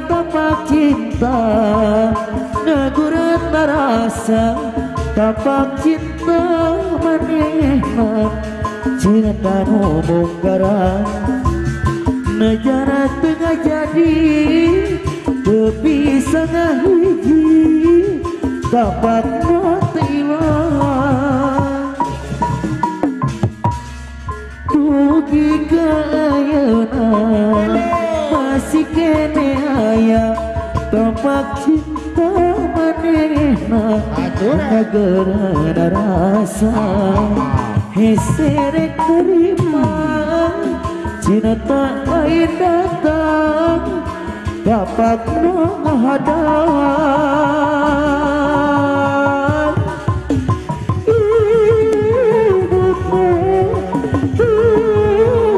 tapak cinta ngagurat rasa tapak cinta manehna cinta nu bongkaran negara tengah jadi teu bisa ngahiji tapak matiwan dugi ka ayeuna masih kene aya tapak cinta manehna ngageureun rasa hesere terima cinta lain datang dapat menghadap hidupmu hidupmu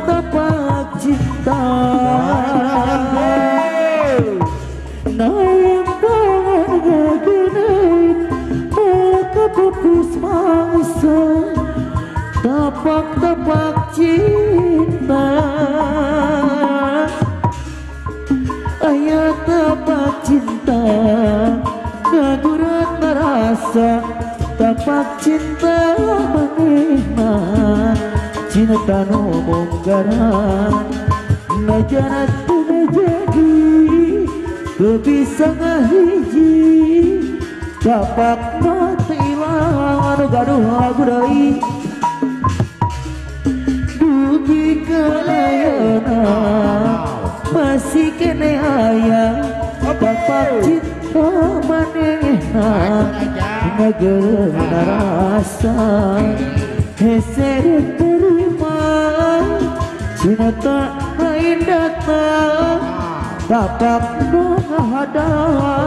tapak cinta naik banget maka pupus masa tapak cinta ayat tapak cinta ngagurat rasa tapak cinta manehna cinta nu bongkaran najana teu jadi teu bisa ngahiji tapak mati ilang gaduh lagu deui dugi ka ayeuna masih kene aya tapak cinta manehna ngageureun rasa hesere terima cinta lain datang tapak menghadap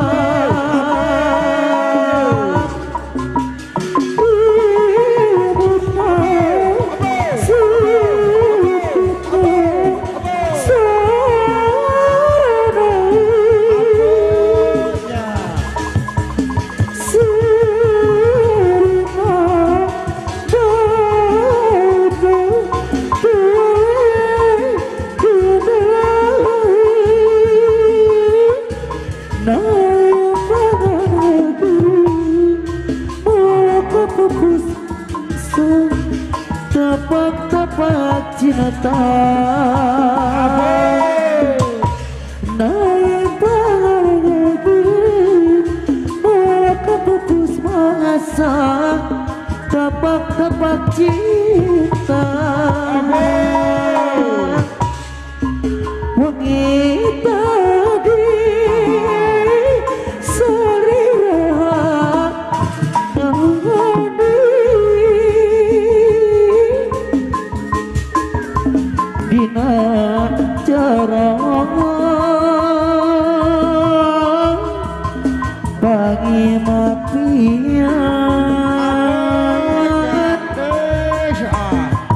tapak cinta naik banget maka pupus masa tapak cinta wangi tadi dina cara bagi mapian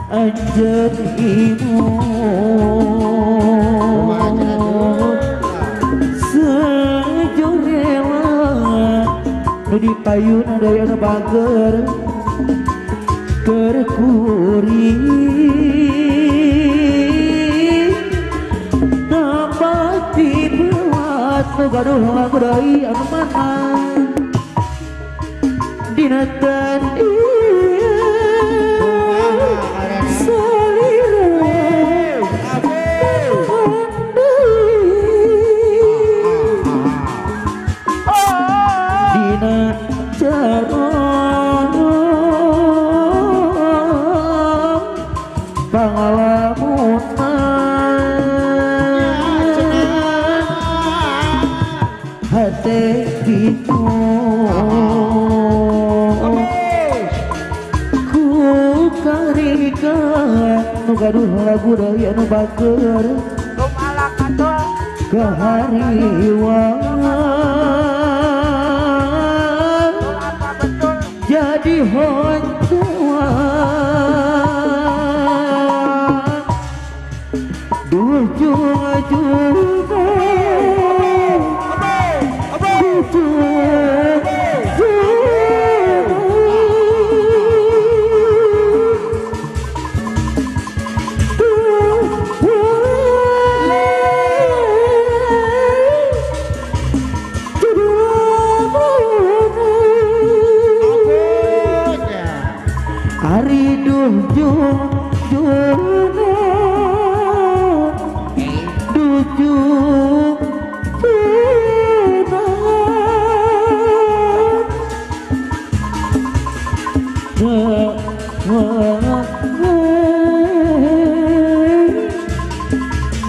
anjeun imut sejurela nu dipayuna daya nu bager kerkuring dapat dibuat gaduh lagu deui anu mana dina tadi gaduh lagu deui anu bager kumaha katul kahariwang bujuna dujuk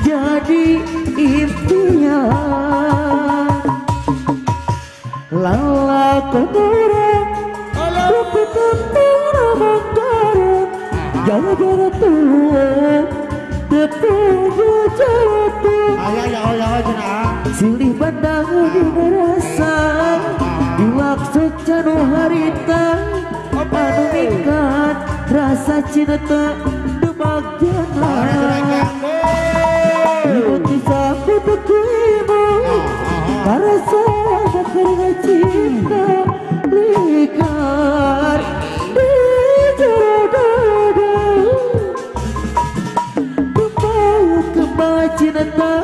jadi impian lala kodorong tapi tanpa makaran jaga tua tepunya jatuh silih bandang di rasa dimaksud canu harita anu mingkat rasa cinta debagana ibu tisaku tekimu karasa karena cinta likat di dada kembang cinta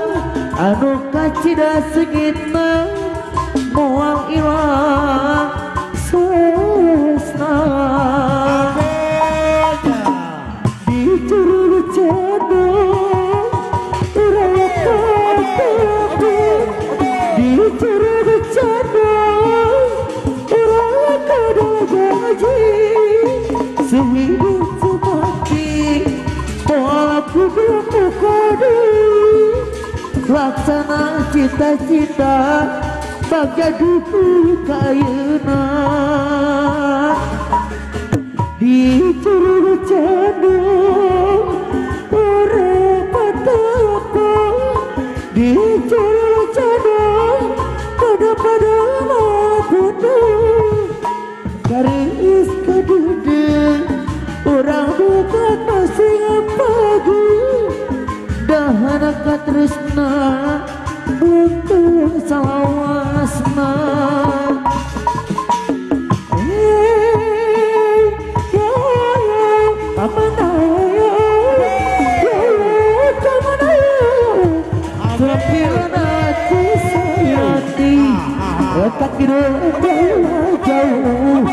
anu kacida segitna moal ilang sesna di curug cendol urakan tapi di curug cendol urakan gaji seminggu semati moal aku belum kode laksana cita-cita bagai duku kayeuna di curug cendol urang patapa di curug cendol pada mabutuh garis kedude urang bukan masih ngapagu dahana katresna untuk salawasna retak hidup jauh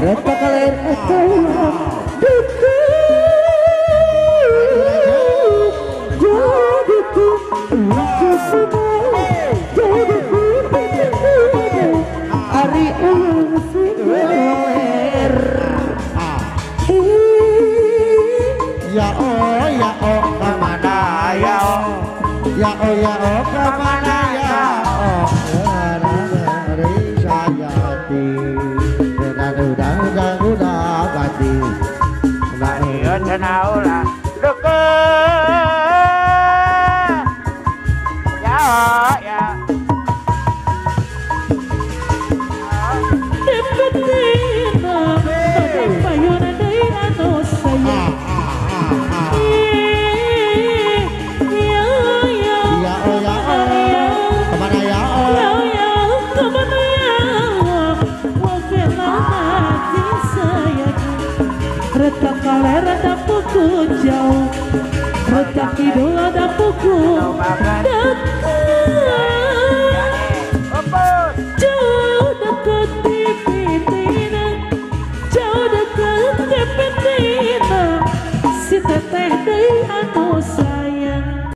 retak kaler jauh jadiku aku semua jadiku hari ular ya oh kemana ya oh kemana ya oh udah ganti nggak ingat tahu lah deket ya deketina payuna dari anu saya kemana ya kemana retak kaler ada pukul jauh retak hidung ada pukul dekat jauh dekat di pitina jauh dekat di pitina si teteh dari anu